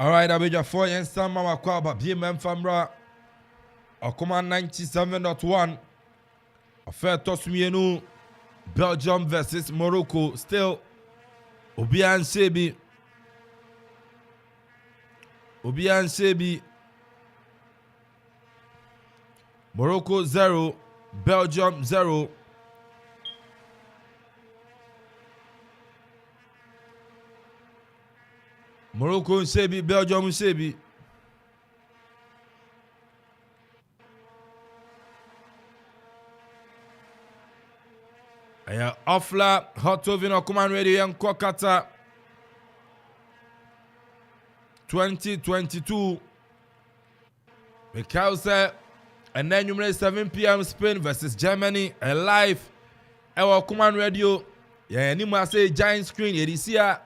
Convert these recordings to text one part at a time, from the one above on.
Alright, Abidja 4 yen San Mama Kwaba, BMM Famra, Okuma 97.1. A fair toss me Belgium versus Morocco. Still, Obian Sebi. Morocco 0, Belgium 0. Morocco Sebi, Belgium Sebi. Aya Ofla hot oven Okuma radio and Kokata 2022. Because and then you 7 p.m. Spain versus Germany and live. Our Okuma radio. Yeah, ni ma say giant screen. You see ya.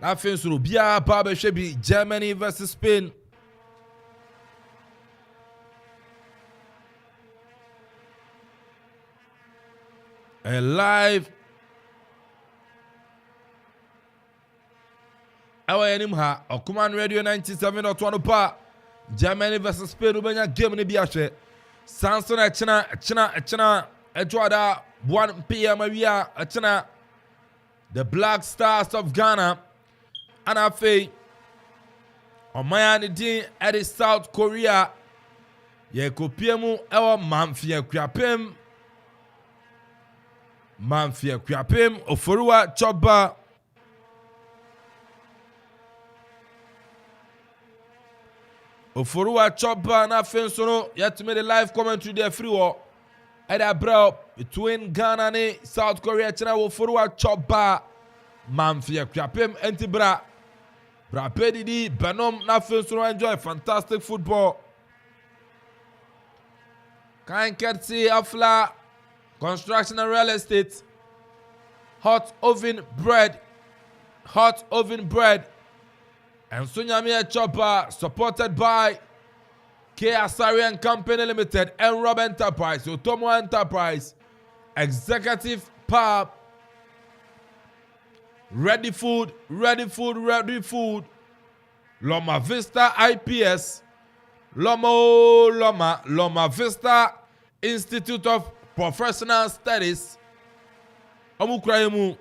Na fensuru bia Baba Shebi Germany versus Spain. And live. Our enimha Okuma radio 97.1 pa. Germany versus Spain ubenya game ni biache. Samson Echina Edwada 1 p.m. awia Echina the Black Stars of Ghana. And I say, on my din at South Korea, ye kopiemu ewa mamfia krapem oforua choba. Oforua choba na fensono yet made a live commentary there free war. At a bro between Ghana and South Korea, China oforua choba mamfia krapem entibra. Brapedidi, Benom, Nafin, enjoy fantastic football. Kind Ketsi, Afla, construction and real estate. Hot oven bread. And Sunyamia Chopper, supported by K. Asarian Company Limited and Rob Enterprise, Otomo Enterprise, Executive Pub. Ready food. Loma Vista IPS. Loma Vista Institute of Professional Studies. Omukrayemu.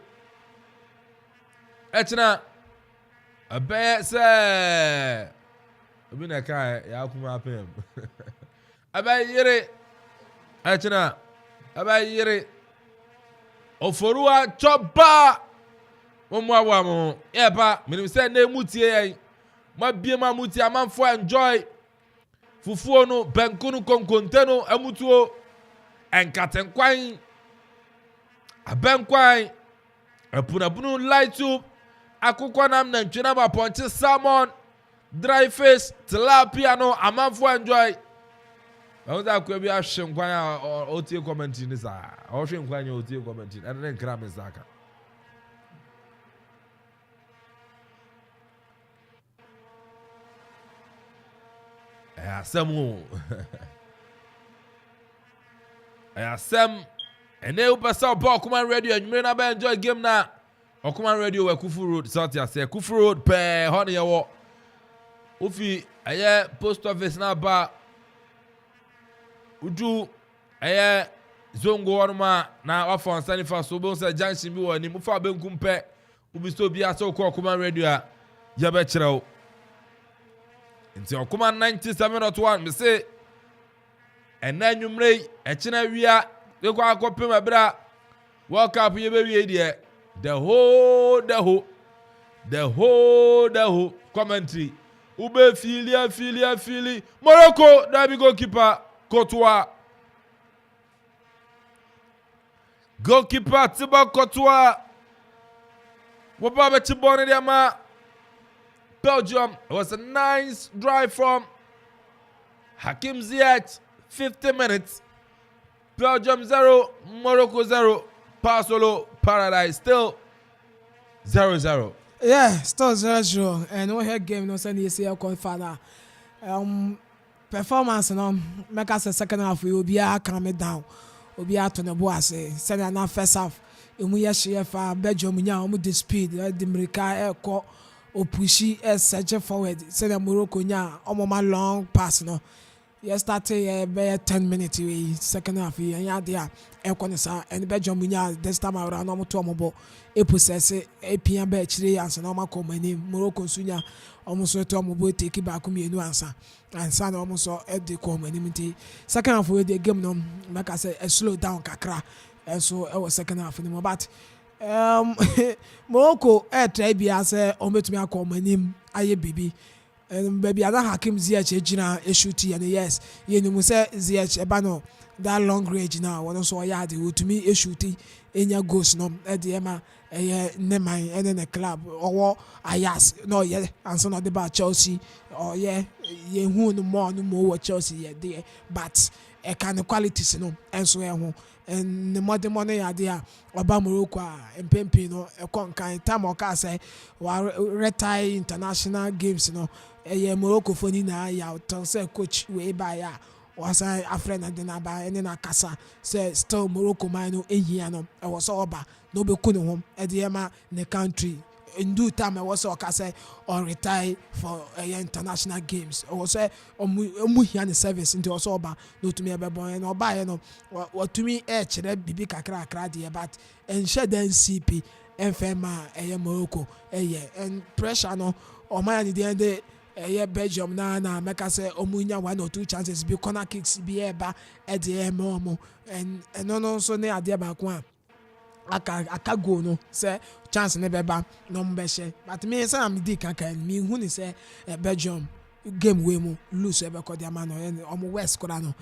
Echina. Abe se. Obina kai ya kuma pem. Abe yire. Echina. Abe yire. Oforua choba. Mo eba minim say na mutie yan ma bie ma mutie amanfo enjoy fufuo no benku no konkonte no amutuo enkatenkwan abenkwan apunabunu light up akukọ nam na ntwena ba ponche salmon dry fish tilapia no amanfo enjoy awuza akwa bi ahwe nkwan a otie comment ni sa ahwe nkwan a otie comment ene nkra me saka. Ayasem ene upesa opa Okuma radio enyumire na ba enjoy game na Okuma radio we Kufu Road South ya say Kufu Road pe ho ne yewo ofi aye post office na ba udu aye zongo wonma na wafon sanifa so bo say junction bi woni mu fa benkum pe ubi so bi aso ko Okuma radio a ye be kirew. Nti Okuma 97.1 me say ena nwumrei echina wia ekwa akopem abra World Cup ye be wie die the whole commentary ube fili Morocco dabi goalkeeper Thibaut Courtois woba be chibone dia ma Belgium. It was a nice drive from Hakim Ziyech, 50 minutes. Belgium 0, Morocco 0. Pasolo Paradise still 0-0. Yeah, still 0-0. And we had game no send ECL qualifier. Performance no make us a second half we will be calm it down. We be out on the boss. Send an first half. We share for Belgium nya the speed the America opushi search forward say the Morocco nya omoma long pass no yesterday be 10 minutes we second half ya dia e konisa and Belgium nya this time around no to omobo e possess e pia ba chire ansa no makomani Morocco sunya omoso to omobo take back mienu ansa na omoso e de komani mti second half we the game no make say slow down kakra so e was second half no but Morocco try bia say ometumi akomanim aye bibi baby ada Hakim Ziyech ejina eshuti and yes yenu say Ziyech eba no that long range now won so ya de wotumi eshuti enya goals no e de ema neman ene ne club owo Ayas no ye anso no de ba Chelsea or ye hu no more Chelsea ye there but e kind of qualities no enso e ho and the modern money idea oba Morocco empempi no e kon kan time o ka say retire international games no Morocco for ni na ya tell say coach we buy ya was a friend and then ba ene na kasa say still Morocco man no ehia no e was oba no be kunu hom e de ma the country in due time I was say or retire for international games or say omu hia the service into also oba no to me be born and oba no what to me chere bibi kakra dey but ensure den CP enfema Morocco and pressure no o man the end Belgium na make say omunya 1 or 2 chances be corner kicks be eba e dey mo and no so na ade ba ko aka go no say chance ne beba no mbehye but me say am di kankan me hu ni say Belgium game we mu lose e be ko dia man no omo West kora no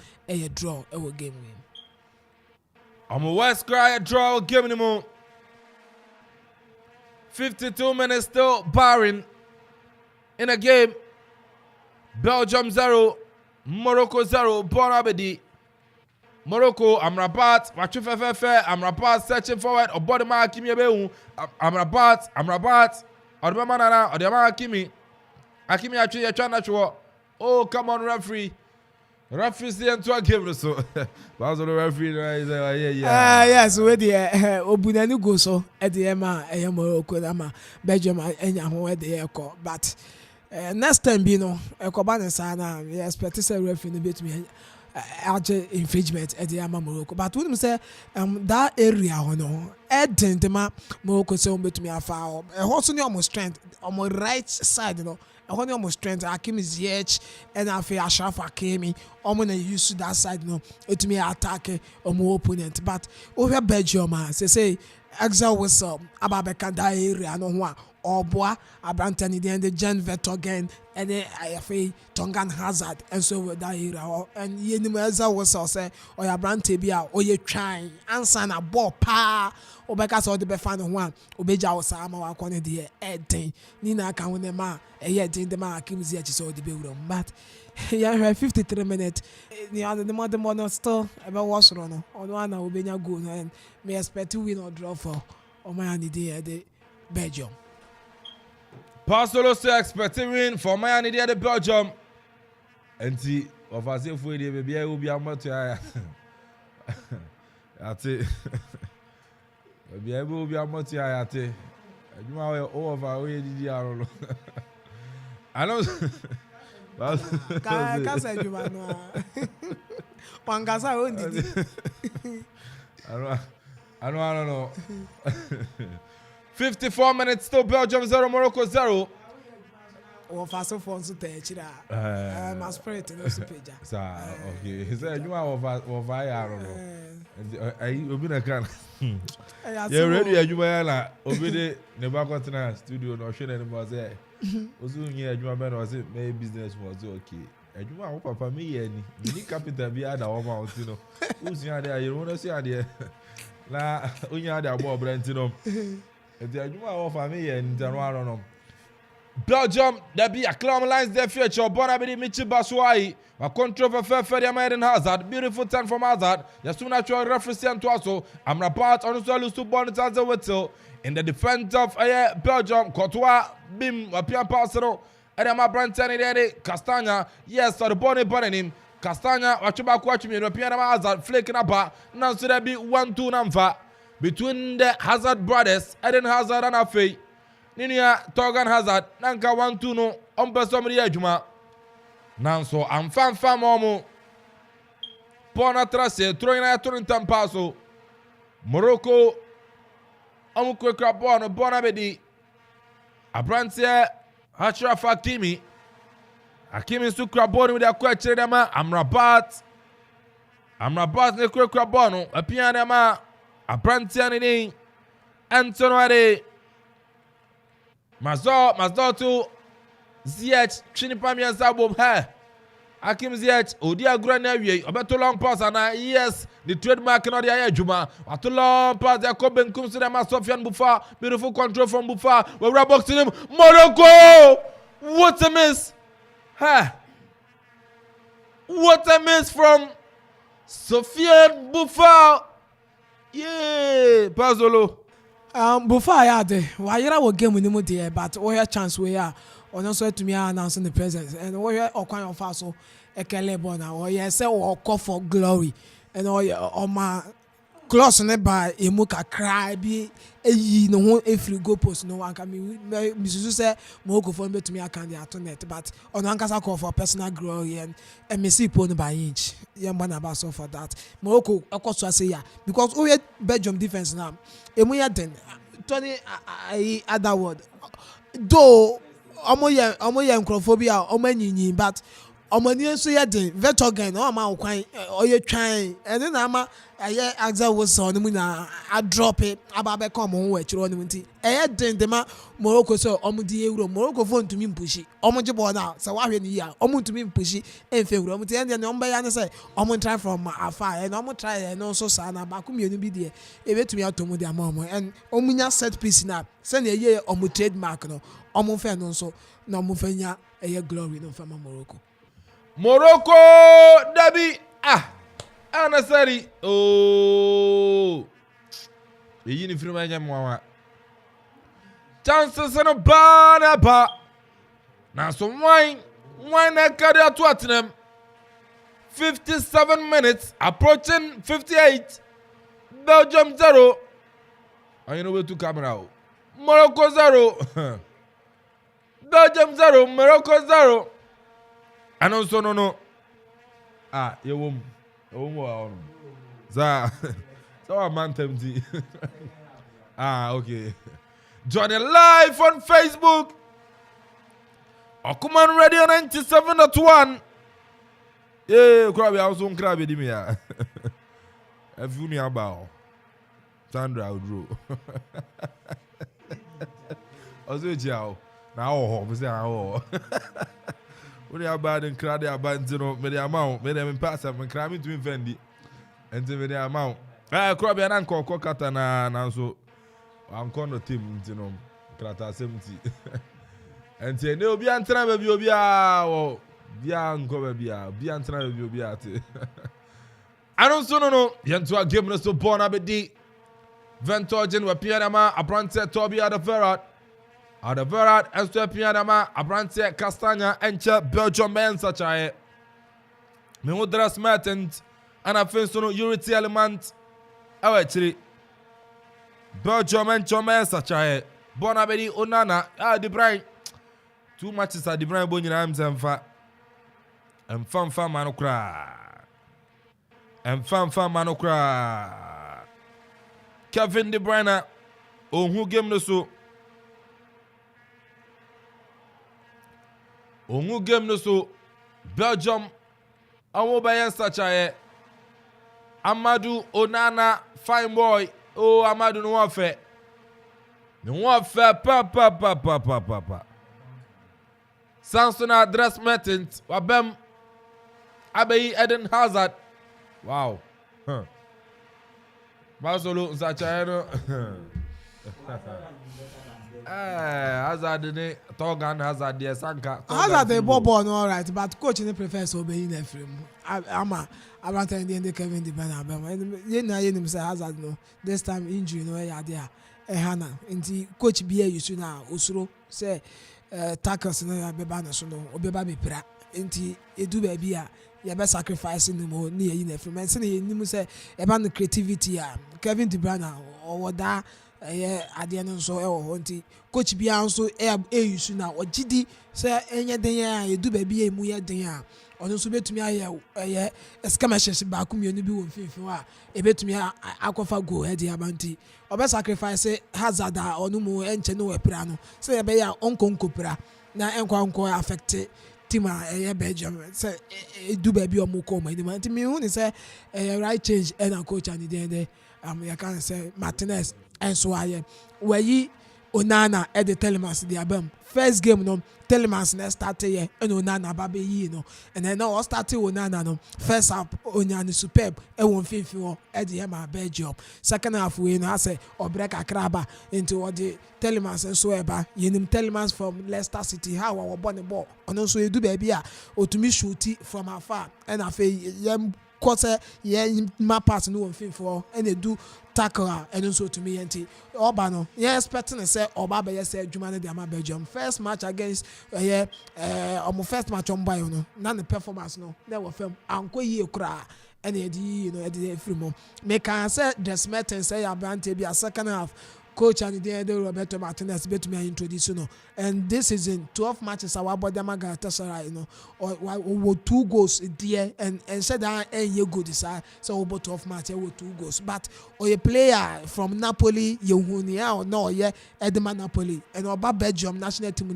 draw e wo game we omo West kora draw game ni mu 52 minutes still barring in a game. Belgium 0 Morocco 0 Bon Abedi. Morocco, Amrabat, Machufefefe, Amrabat searching forward, or body man Kimi Abehu, Amrabat, or the man or the man Kimi. Akimi actually trying to oh, come on, referee. Referee saying to a game so. But the referee yes, we the Obunani go so at the Emma, Morocco, Belgium, and Yahoo at the airco. But next time, Bino, a Cobana Sana, we expect to say referee bit me. Infringement at the Ama Morocco, but wouldn't say that area no didn't Morocco say to me a foul. A horse on your strength on my right side, you know. A horse on your strength, Hakim Ziyech and I feel Ashraf Hakimi. I'm gonna use that side, no. It me attack on my opponent, but over Belgium, say exile whistle about that area no one. Or boy, Abrantani then the Gen Vet again, and then IFA Tongan Hazard, and so with that era. And Yenimeza was also, or Abrantibia, or you trying, answer a ball pa, or because all the Befano one, Obeja was Sama, or Connie the Edding, Nina can win the man, and yet in the man, Kim Ziyech or the building. But yeah, 53 minutes, the mother morning still about was runner, on one will be good, and may expect to win or draw for Omayani the Belgium. Pastor also expecting win for Miami the Belgium. And see, of us if we be will be a much. I say, be able to be a much. I say, you are over. We did I know. Can't say you man. Pangasa only. I don't know. 54 minutes still Belgium 0 Morocco 0. Oh, fast phone to touch it. My spirit no super. Sir, okay. He said you are over I don't know. I you been a can. Yeah, ready you were like obey the back of studio no share anymore say. Ozu here you man was it maybe business was okay. And you want papa me any. You need capital be other one you know. Who's here there you want to see there. La unya there more brand you know. Belgium, there be a climb their future. Bonabidi Michi Baswai, a control for Eden Hazard. Beautiful turn from Hazard. The soon natural referee to also. Amrabat on the lose to Bonnet as a whistle. In the defense of Belgium, Courtois, Bim, a Pian Passero, Edema Brantani, Castagna, yes, so the bonnet burning him. Castagna, watching European Hazard, flaking up. Now, so there be 1-2 number. Between the Hazard brothers, Eden Hazard and Afe, Ninia Torgan Hazard nanka 1-2 no ompesomri adwuma nanso amfamfa momo Bona trase throwing a turn passo Morocco kwekra ball bona bedi Abrantie Achraf Hakimi sukra ball with a kwekre dem Amrabat ne kwekra ball no apia dem Abrantie ni Antonio Mazdo to Ziyech Chinipa mianza bom ha Hakim Ziyech odi agura na wie obeto long pass na yes the trademark no dey adwuma ato long pass dey ko benkum so dem Sofiane Bufa beautiful control from Bufa we were boxing him Morocco what a miss what a miss from Sofiane Bufa yeah Pazolo Bufa ya de wa yira wo game ni mu de but we have chance we are on also to me announcing the presence and we okwan of so ekele bona or yes say we call for glory and all my close ne by emu kakra bi eyi no ho efri go post no one can me misusu say mo go for to me account the internet but on ankasa call for personal glory and me see pon by inch yamba na ba so for that Morocco akoso say ya because we Belgium defense now emu ya den Tony other word though omo ye nkrofobia omo anyinyin but omo ni enso ye den Vertonghen no ma okwan oye twan ene na ama aye Axel Wilson no mu na a drop it aba be come ho wachiro no nti eye den de ma Morocco so omo di euro Morocco fo ntumi mpushi omo je ball na se wa hwe ni ya omo ntumi mpushi emfe euro omo ti ene ne omba ya ne se omo try from afar and omo try no so sa na ba ku mienu bi de e betumi atomo de ama omo and omo nya set piece na se na ye omo trademark no omo fe no so na omo fe nya eye glory no fa Morocco Dabi Anasari oh eyi ni firima nya mwa chances no ba na so wine na carry to Tottenham 57 minutes approaching 58 Belgium 0 and you know where to camera Morocco 0 Belgium 0 Morocco 0 and also no you won't so a man tempty. Okay. Joining live on Facebook. Okuman Radio 97.1. Yeah, crabby house on crabby dimia. If you knew about Sandra Drew. Also, Joe. Now, oh, when you are bad and crowded about the amount, made them pass up and cramming to Fendi and to the amount. Crabby and Uncle Cockatana, and so I'm going to team, Crata 70. And say, no, be antra, baby, or Bianco, be antra, be at it. I don't know, Yantua gave us to born a bit. Ventorgen were Pianama, a brandset Toby at the Ferrat. Out of Verrat, Esther Pianama, Abrantie Castagna, Enche, Belgium men such a Mehudras Mertent, and a Finsono Urity element. Oh, actually, Belgium and Chome such a Bonabedi Onana, the brain. Too much is at the brain bone in arms and fat. And fun manocra. And fun manocra. Kevin De Bruyne, oh, who gave the so. Ongu game no so Belgium awo bayan sacha Amadou Onana fine boy oh Amadou no wa fe pa Samson address Mertens wabem abeyi Eden Hazard wow Basolo sacha no Hazard ne Torgan Hazard de Sanka Hazard the ball no all right but coach ne prefers obey in frame ama abanta the Kevin De Bruyne ye na ye nim say Hazard no this time injury no ya there hana nti coach bia yusu na osuro say tackles na ya beba na so no obeba bepra nti edu ba bia ya be sacrifice no mo ne ye na frame say ye nim say e ba no creativity Kevin De Bruyne or that adeɛ no nso ɛwɔ hɔ nti coach bia nso use na ɔgyidi sɛ ɛnyɛ den a yɛdu baabi a emu yɛ den a ɔno nso betumi ayɛ skirmishes baako mmienu bi wɔ mfimfini a ebetumi akɔfa goal ɛde aba nti ɔbɛ sacrifice hazard a ɔno mu ɛnkyɛ no wɔ pira no sɛ yɛbɛyɛ a ɔnkɔ pira na ɛnkɔ affect team a ɛyɛ Belgium sɛ edu baabi a ɔmo kɔ ɔmo anim nti mihu ni sɛ ɛyɛ right change ɛna coach ani deɛ yɛka sɛ Martinez ɛnso ayɛ wɔyi Onana ɛde Telemans de abam first game no Telemans na start yɛ ɛna Onana aba bɛyi no ɛna na ɔ start Onana no first half Onana superb ɛwɔ mfimfini hɔ ɛde yɛ ma Belgium second half wei no asɛ ɔbrɛ kakra aba nti wɔde Telemans nso ɛba yɛnim Telemans from Leicester City how wɔbɔ ne ball ɔno nso edu baabi a otumi shoot from afar ɛna afei yɛm kɔsɛ yɛ ma pass no wɔ mfimfini hɔ ɛna edu tackle a ɛno nso otumi yɛ nti ɔba no yɛ expecting sɛ ɔba bɛyɛ sɛ adwuma no de ama Belgium first match against ɔmo first match ɔmo bayɛ no na ne performance no na ɛwɔ fam ankɔ yie koraa ɛna yɛde yie no yɛde efiri mu meka sɛ Dries Mertens yɛ aberanteɛ bi a second half coach and the Roberto Martinez betumi introduce no and this season 12 matches our body Galatasaray or 2 goals there and said that you good sir so over 12 matches with 2 goals but or a player from Napoli Yehunia or no yeah Edema Napoli and about Belgium national team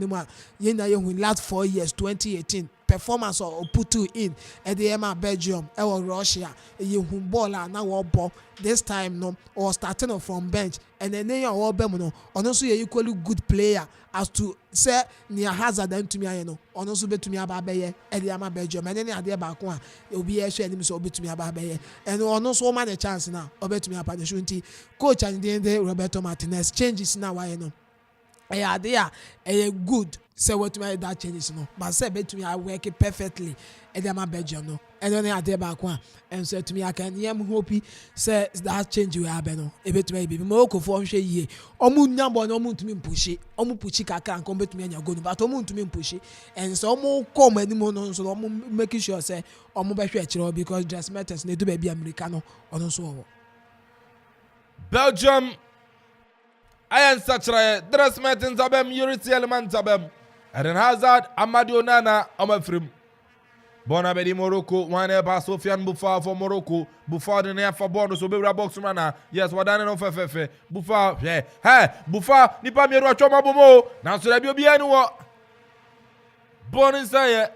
last 4 years 2018 performance or put two in at the Emma Belgium or Russia you ball now ball this time no or starting from bench and then they are all bemono on also a equally good player as to say near hazard and to me no on also bet to me about Baye at the Emma Belgium and then they back one you'll be a shame so bet to me about Baye and on also man a chance now or bet to me about the shunty coach and then Roberto Martinez changes now I know they are good say what to me that changes no but say bet to me I work it perfectly at the Belgium no and then I did back one and said to me I can hope say that change will happen no e bet to me be Morocco for hwe ye omu nyambo no omu ntumi pushi kakra nko bet to me anya go no but omu ntumi pushi and so omu come anim no so omu making sure say omu be hwe akire because Dries Mertens na do ba bi America no ono so wo Belgium ayan sachra Dries Mertens abem Yuri element abem Eden Hazard Amadi Onana amafrim Bona bedi Morocco one eba Sofiane Boufal for Morocco Boufal the near for Bono so be box runner yes wadane no fefe Boufal hey Boufal nipa mieru atwoma bomo na so da bi obi anu wo Bono say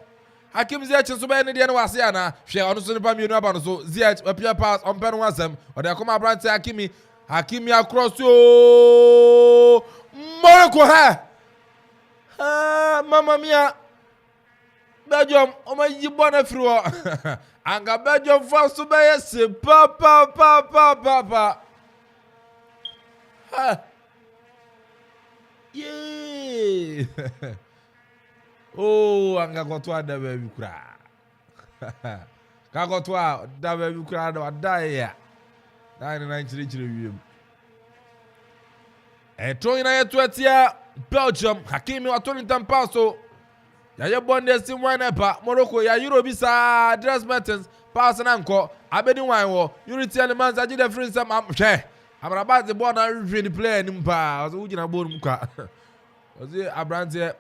Hakim Ziyech so be ne de no wase ana hwe ono so nipa mieru aba no so Ziyech apia pass on pen wasem ode akoma brante Hakimi across yo Morocco Mamma mia Belgium oma yibona firo anga Belgium first to be yes pa yeah oh anga kotwa da baby kura ka kotwa da baby kura da die ya da ni na chiri wiem Tony na yetu atia Belgium Hakimi watoni tampaso ya yebonde simwana pa Morocco ya Euro bisa Dries Mertens pass na nko abedi wan wo Unity elements agide free sam hwe amrabat the ball na really play nim pa so ugina ball mu kwa ozi abrante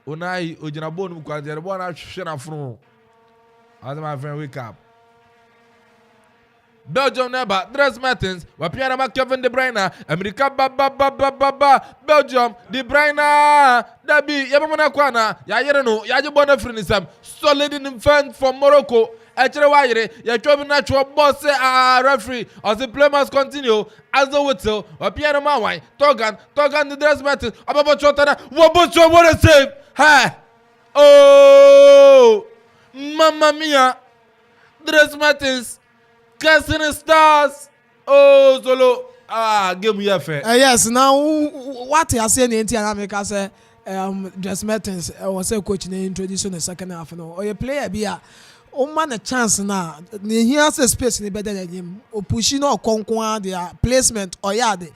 Unai ugina ball mu kwa the ball na hwe na fro as my friend wake up Belgium never Dries Mertens wapiana ma Kevin De Bruyne America Belgium De Bruyne dabi yabamona kwana ya yere no ya jibona frinisam solid in front from Morocco echere wa yere ya twobi na two boss referee as the play must continue as the whistle wapiana ma wan Togan the Dries Mertens ababo chotana wobocho what a save ha oh mamma mia Dries Mertens Casting stars. Oh, solo. Game we have. Yes, now what you saying in America say Dries Mertens was a coach in the introduction the second half no. Or a player be a man a chance now. He has a space in the better than him. O pushing or conquer their placement or yard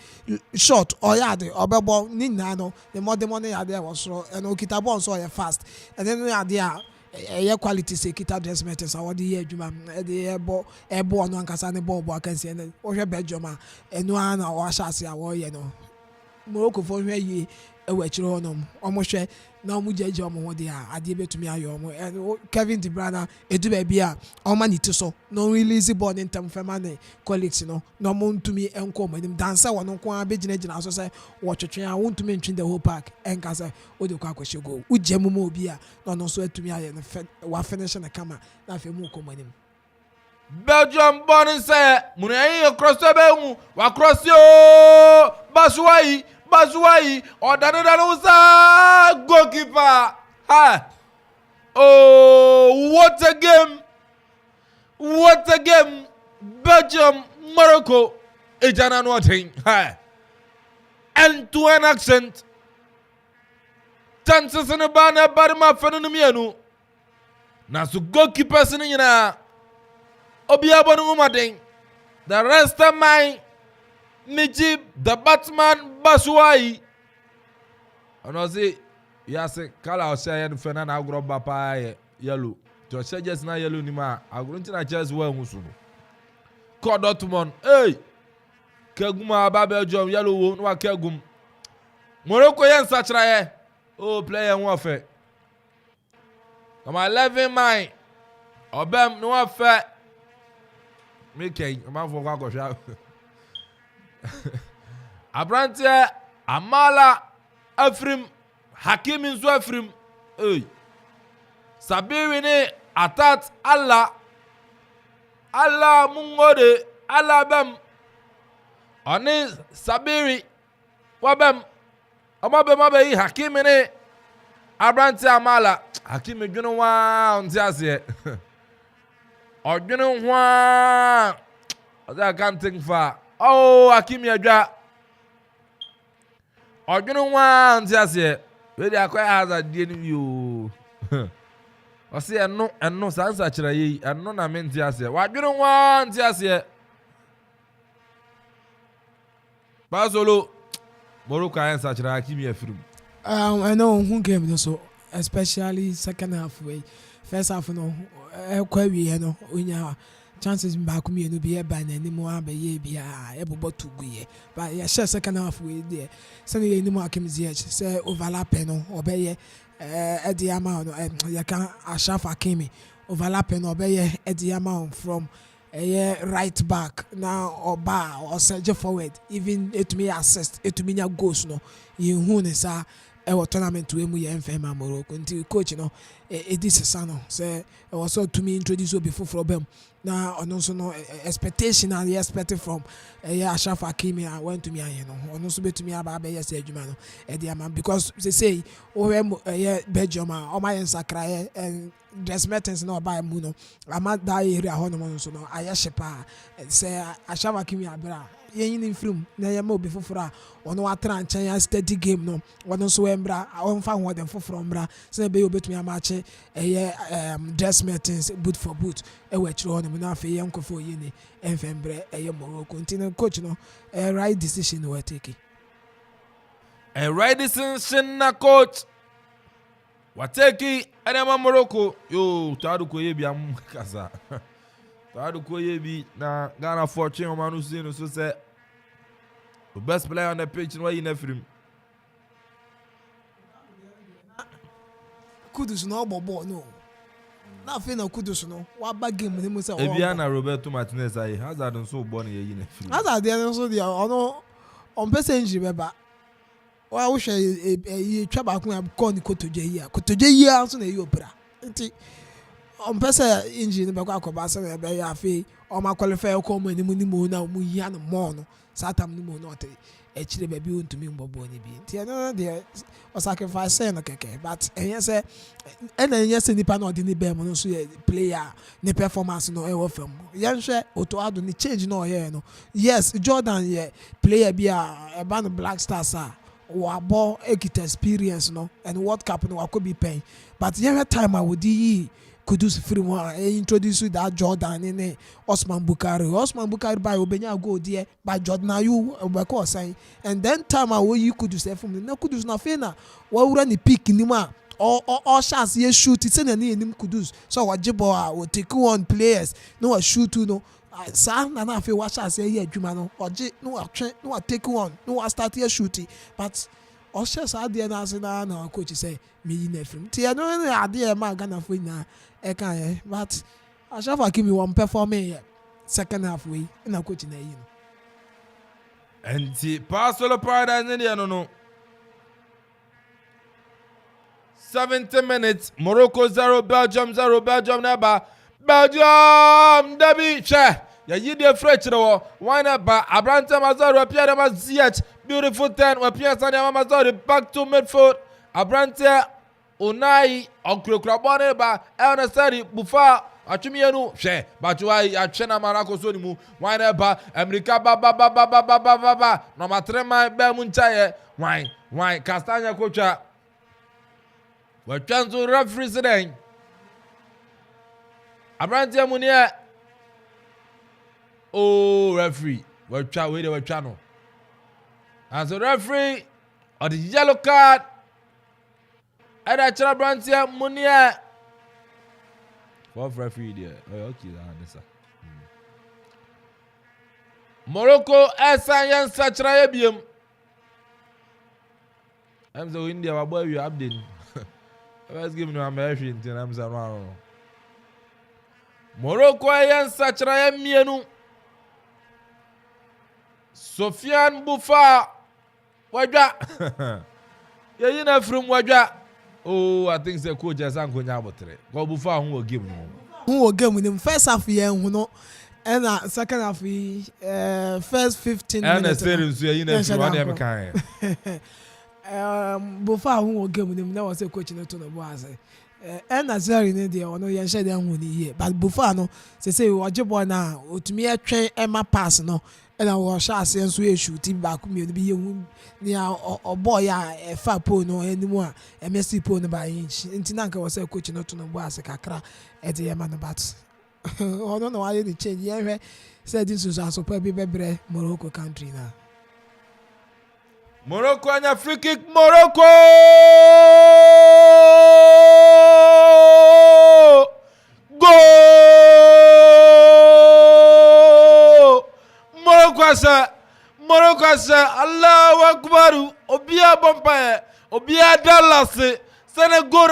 short or yard or ball no. The more the money are there was so and Okitabon so fast. And then we are there. Quality say kita Dries Mertens award the adwuma the ebo no ankasa ne ball bo akansi and o hwe Belgium enu ana o ahase awo ye no Morocco for hwɛ yie ɛwɔ akyire hɔ nom ɔmo hwɛ na ɔmo gyagye ɔmo ho de a adeɛ betumi ayɛ ɔmo and Kevin De Bruyne edu baabi a ɔma ne ti so na ɔmo release ball ne ntɛm fɛma ne colleagues no na ɔmo ntumi nkɔ ɔmo anim dansa wɔ no nko ara bɛgyinagyina so sɛ wɔtwetwe a wɔntumi ntwe the whole park ɛnka sɛ wode kɔ akɔhyɛ goal wogya mu ma obi a na ɔno nso atumi ayɛ no wafinish ne kama na afei mu kɔ ɔmo anim. Belgium born say Munai across the Belgium, across yo Basuai, or Dananusa goalkeeper. Ha! Oh, what a game! What a game! Belgium, Morocco, Ejana nothing. Ha! End-to-end accent. Chances in the banner, Barma Fenamianu. Nasu goalkeepers in Yana. The rest of mine, Mijib, the Batman, Basuai. And I say, yes, Kala say, and Fernand, I'll grow Bapa yellow. To say just now, yellow Nima, I'm going to just well, Musuno. Call Dortmund, hey, Keguma, Belgium, yellow won't work Kegum. Morocco, and such a oh, player warfare. Come 11 mine, Obem, no affair. Making a man for Wagosha Abrantia Amala Afrim Hakim in Swafrim Sabirini Atat Allah Mungode Allah Bem Oni Sabiri Wabem Amabe Hakim in it Abrantia Amala Hakim in Junowa on Tiasie or you know what? I can't think far. Oh, Akimi Adra. Or you know what? Just yet. Really, I quite has a deal you. I say, and no, sans actually, and no, I mean, just yet. What you know what? Just yet. Basolo Morocco and such like Akimi film. I know who came also, especially second halfway. First half, no. Quite we know when your chances back me no be a ban anymore, but ye be able to go ye. But yeah, share second half with there. Sunday no more came here, say overlapping or obey at the amount you can a shaft came overlapping obey at the amount from a right back now or bar or surge forward, even it may assist it to me a ghost no you who is tournament to emu yɛn fɛn ma Morocco nti coach no edi sisa no sɛ ɛwɔ so to me introduce obi foforɔ bɛm na ɔno nso no expectation and expected from Ashraf Hakimi a went to me ayɛ no ɔno nso betumi aba abɛyɛ sɛ adwuma no ɛde ama because say wɔyɛ Belgium a ɔma yɛn nsakra and dress mertens na ɔba mu no ama da area hɔ nom nso no ayɛ hye paa sɛ Ashraf Hakimi abira yɛn in film na yɛma obi foforɔ a ɔno atra nkyɛn steady game no ɔno nso wɛmbra ɔmfa hoɔden foforɔ mbra sɛ ɛbɛyɛ obetumi ama akye dress mertens boot for boot ɛwɔ akyire hɔ nom na afei yɛn nkɔfo yɛ ni ɛmfɛ mbrɛ ɛyɛ Morocco nti no coach no right decision no take a right decision na coach wateki ɛnɛma Morocco yo taadu ko yɛ bi am kasa taadu ko yɛ bi na Ghana fortune ɔmanu si no so sɛ the best player on the pitch no yi na film Kudus no ɔbɔ no na afei na Kudus no waba game ne mu sɛ Ebiana Roberto Martinez ayi Hazard nso bɔ no yɛ yi na film Hazard deɛ nso deɛ ɔno ɔmpɛ sɛ injury bɛba wa wohwɛ ɛyi twa baako a kɔ ne kotodwe yi a nso na ɛyi opera nti ɔmpɛ sɛ injury no bɛkɔ akɔba sɛ na ɛbɛyɛ afei ɔma qualify kɔ ɔmo anim ne mu na ɔmo yi ano mɔɔ no saa tam ne mu na ɔte akyire baabi ɔntumi mbɔbɔ ne bi nti ɛno deɛ ɔsacrifice no kɛkɛ but ɛnyɛ sɛ ɛna ɛnyɛ sɛ nipa na ɔde ne bɛn mu no nso yɛ player ne performance no ɛwɔ fam yɛnhwɛ Otoado ne change na ɔyɛ no yes Jordan yɛ player bi a ɛba no Black Stars a wabɔ ekita experience no and World Cup no wakɔ bi pɛn but yɛhwɛ time a wɔde yi Kudus free mu a introduce that Jordan ne Osman Bukari by obenya go there by Jordan Ayew obɛkɔ ɔsan and then time a wɔyi Kudus ɛfum na Kudus na afei na wɔwura ne pick nim a ɔhyɛ aseɛ shoot sɛ na ne yɛnim Kudus so wɔgye bɔ a wɔtake on players na wɔshoot no saa na na afei wahyɛ ase yɛ adwuma no ɔgye no watwe no wa take one no wa start yɛ shooting but ɔhyɛ saa adeɛ no ase na coach sɛ meyi na afirim nti ɛno ne adeɛ ma Ghanafoɔ nyinaa ɛka yɛ but Ashraf Hakimi wɔn performing yɛ second half wei na coach na yi no Enti Pasolo Paradise ne deɛ no 70 minutes Morocco 0 Belgium 0 Belgium never Belgium Debbie hwɛ yɛyi deɛ frɛ kyerɛ wɔ wan ba Abrante Mazaro appear them as Ziyech beautiful 10 appear Sanya Mazaro back to midfield Abrante Unai ɔkurakura bɔ ne ba ɛna sɛri bufa atwemienu hwɛ batwa atwe na Morocco so ni mu wan ba America ba no matreman ba mu nchaye wan Castagna kocha watwa nso referee sɛdɛn Abrante mu ne referee watwa we de watwa no and so referee or the yellow card Ada kyerɛ Abrante mu ne fourth referee there. Oh, okay, that's Morocco esan sachra ebiem. I'm so India wa boy you update. Let's give me a American thing I'm so no. Morocco sachra emienu. Sofiane Boufa wadwa. Ye na from wadwa. Oh, I think the coach has ankonya abotre. Go Boufa who will give no. Who will give him first half year who no and second half first 15 minutes. And a series you know one am kind. Boufa who will give him now was a coach in to the boys. And as very in India or no yan shed them here. But Boufa no say what you born now to me a train Emma pass no and I was shouting so you shooting back me be near or boy a fat po no anymore a messy po no by inch intinanka was a coach not to no boss a cacra at the man but I don't know why they change yeah said this was also probably bebre Morocco country now Morocco and a free kick Morocco go Morocco sa Allahu Akbar obia bompa obia Dallas Senegal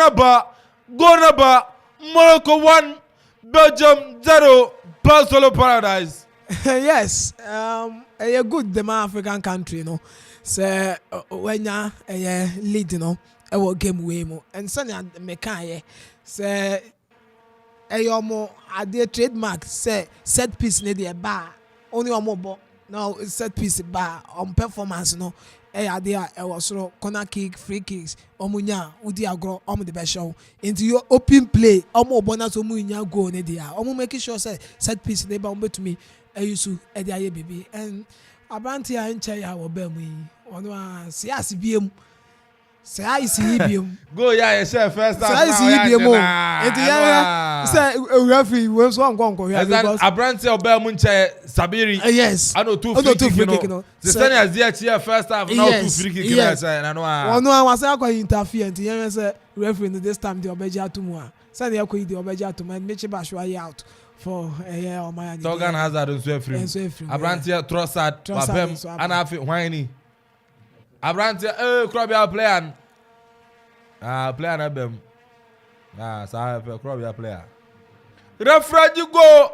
Gonaba Morocco 1 Belgium 0 Pasolo Paradise. Yes a good dem African country no say when ya lead no e wo game we mo and say me kan say eyomo ade trademark say set piece ne dey ba only omobo now set piece ba on performance no ade a was so corner kick free kicks omunya udi agro the best show into your open play omobo na so munya goal ne dey omo make sure say set piece ne ba ombetumi ayusu ade aye baby and Abrante a nche ya wo ba mu yi ono a si asibiem say I see him go ya first half I see him say referee we so nkonko ya because Abrante obey mu nche Sabiri yes I know two free kick no the senior as there first half now two free kick na say na no a ono a wasa akwa interfere nti yen say referee this time the obeji atumu a say na yakwa the obeji atumu and mechi ba shwa out for Omaya Torgan Hazard nso free Abrante Trossard wabem ana afi hwani Abrante Krobia player player na bem sa Krobia player referee go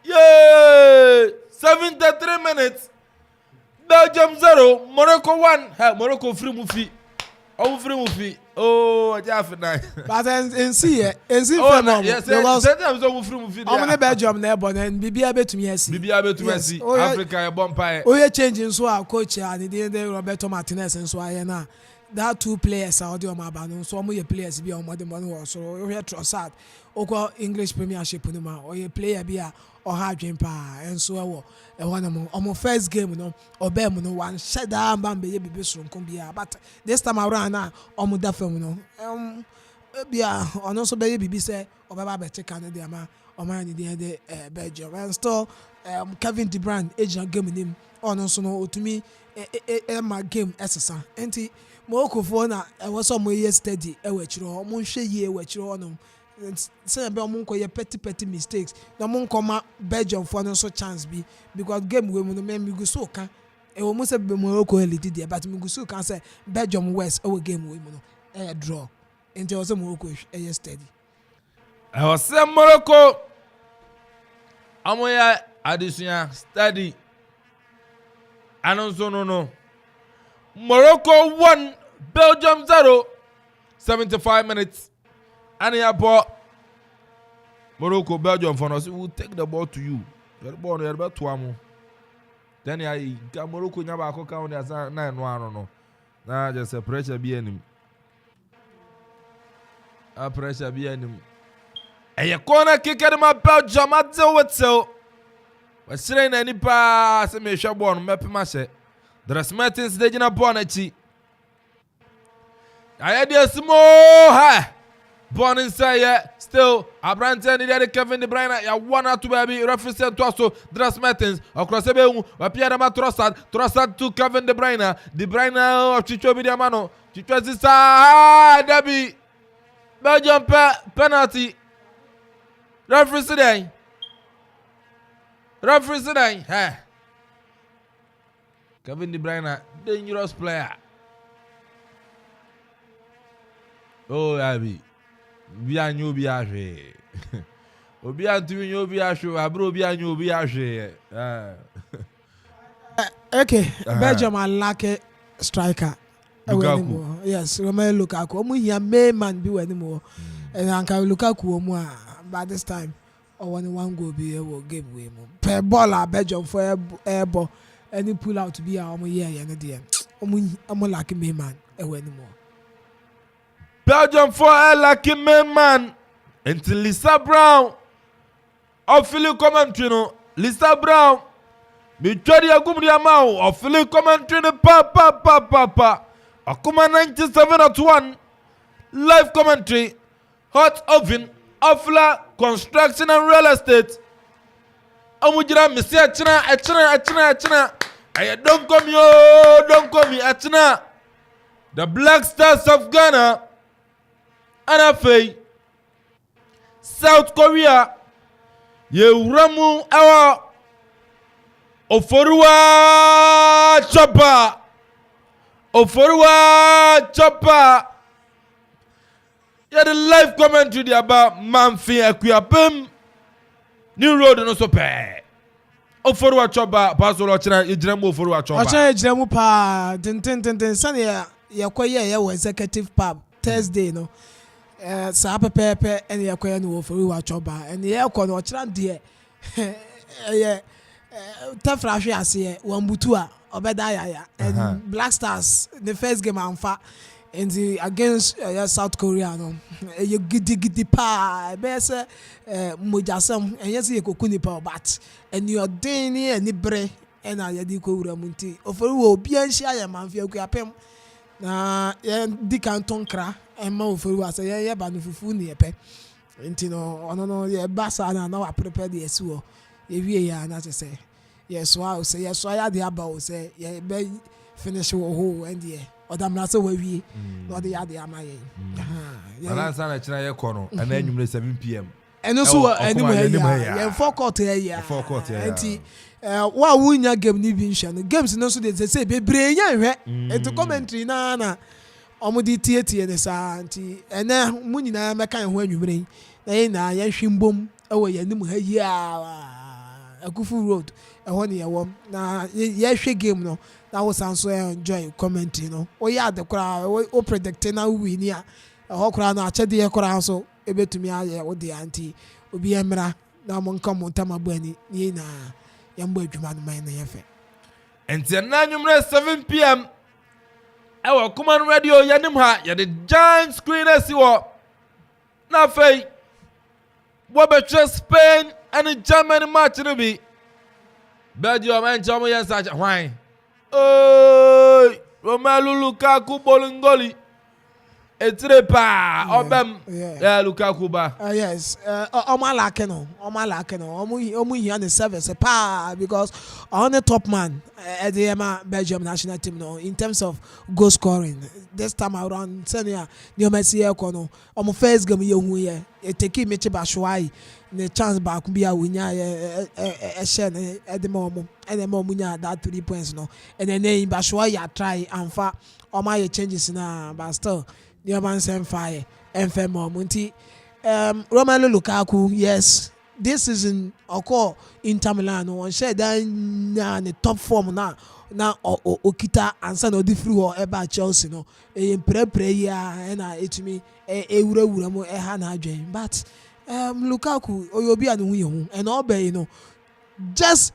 yeah 73 minutes Belgium 0 Morocco 1 Morocco free mufi oh Jaffa but in see no yes sometimes so free mufi I'm Belgium na born and bibia betumi asi Africa e bomb pie oh changing so our coach and the Roberto Martinez and so aye na that two players are the omaba so omo ye players bi omo de money so we Trossard okwa English Premiership no ma o ye player bi a o ha adwen pa enso ewo e wana mo omo first game no obem no one sheda mbambe ye bibi soronko bia but this time around na omo da fam no bia ono so be ye bibi say obaba beti kan de ama omo ni de Belgium and still Kevin De Bruyne agent game nim ono so no otumi ma game esesa enti Morocco for na e was some yesterday e we chiro mo hwe ye we chiro no say be omo ye petty mistakes na omo nkoma Belgium for no so chance be because game we no me go so kan e wo mo say be Morocco elite there but me go so kan say Belgium West our game we no draw until also Morocco steady. I was say Morocco amoya addition steady. Anonso no. Morocco 1, Belgium 0. 75 minutes. And here ball. Morocco, Belgium for us. We'll take the ball to you. The ball on the about 2 more. Then I got Morocco never cook on the 9-1 no. Nah, just a pressure be enemy. A pressure be enemy. And you corner kick at my Belgium at the whistle. But saying any pass, me shabon, me pimashe. Dress Martins, they didn't bonnet. I had a small ha. Born inside, still, a brand the Kevin De Bruyne, ya 1 or 2 baby, reference to also Dress Martins, across the Beum, a Pierre Trossard to Kevin De Bruyne of Chicho Bidiamano, Chicho Zisa, Debbie, Belgium penalty. Reference today. Reference today. Hey. Kevin De Bruyne, dangerous player. Oh, Abby. Be a new Biache. Obi a to you Biache, a bro Bianu Biache. Okay, Belgium are lucky striker. Lukaku. Yes, Romelu Lukaku. Omu here may man be anymore. And Uncle Lukaku, by this time, one go be a game way. Per ball, Belgium for air ball. Any pull out to be our year and dear. I'm lucky me man anymore. Belgium for a lucky man until Lisa Brown. Of Philip commentary no. Lisa Brown. Me try a good amount of Philip commentary no pa. Akuma 97.1 live commentary. Hot oven, Offla, construction and real estate. Amujira misi achina. Aye, don't come here, achina. The Black Stars of Ghana, Anafei, South Korea, Yewramu Awa, Oforua Chopper. Yeah, the live commentary about Manfi Equiapem. New road no so pay. Oforua Chopper, Pastor Ochina, Ijremo Oforua Chopper. Ochina Ijremo pa, ten. Sunny, ya executive pub Thursday no. Sa pepe and yakoya no Oforua Chopper and ya kono Ochina dear. Yeah, Tafrashi ase Wambutua Obedaya and Black Stars the first game anfa. And the against South Korea no you giddy pa be say mojasam and yes you kokuni pa but and you deni ani bre and ayadi ko wura munti oforu obi anhia ya manfi akuapem na ye di kanton kra and ma oforu ase ye ba no fufu ni epe nti no ono no ye basa na wa prepare the esu ye wie ya na say yes wow say yes so ya dey about say ye be finish wo ho and ye Odamna so we no dey ade amaye. Balance na china ye kono and then 7 p.m. Eno so animu ya 4 court ya. 4 court ya. Enti wa wunya game ni bi nhia no games no so dey say bebre nya hwe. Enti commentary na omudi tie ne sa enti ene mu nyina meka ho anwumre na ye na ye hwimbom ewo ya nim ha yi a Akufu road ehon ye wom na ye hwe game no that was also enjoy commenting no ya the crowd o predict na win ya ho crowd na achede ye crowd so ebetumi aye wo de anti obi emra na mo nka mo ntamabu ani ni na ya mbo adwuma no man na ye fe enti na nwumre 7 p.m. ewo Command Radio yanim ha ya the giant screen asi wo na fei wo be Spain and Germany match no bi Belgium and Germany yes such why Romelu Lukaku bolingoli Etrepa Obem Lukaku ba. Yes. Oma Lakeno. Omu here the service because on the top man at the Belgium national team no in terms of goal scoring this time around senior New Messi Ekono. Omu first game ye hu ye. Eteki meche Bashwai the chance back be a winya share at the moment and the moment that 3 points no and then Bashwai ya try and fa Oma ye changes na but still the man send fire and fair Monty. Romelu Lukaku, yes, this season occur Inter Milan on share then the top form now Okita and son of the free or about Chelsea no pre ya and it me wura hana dream but Lukaku oyobi anu and obey you know just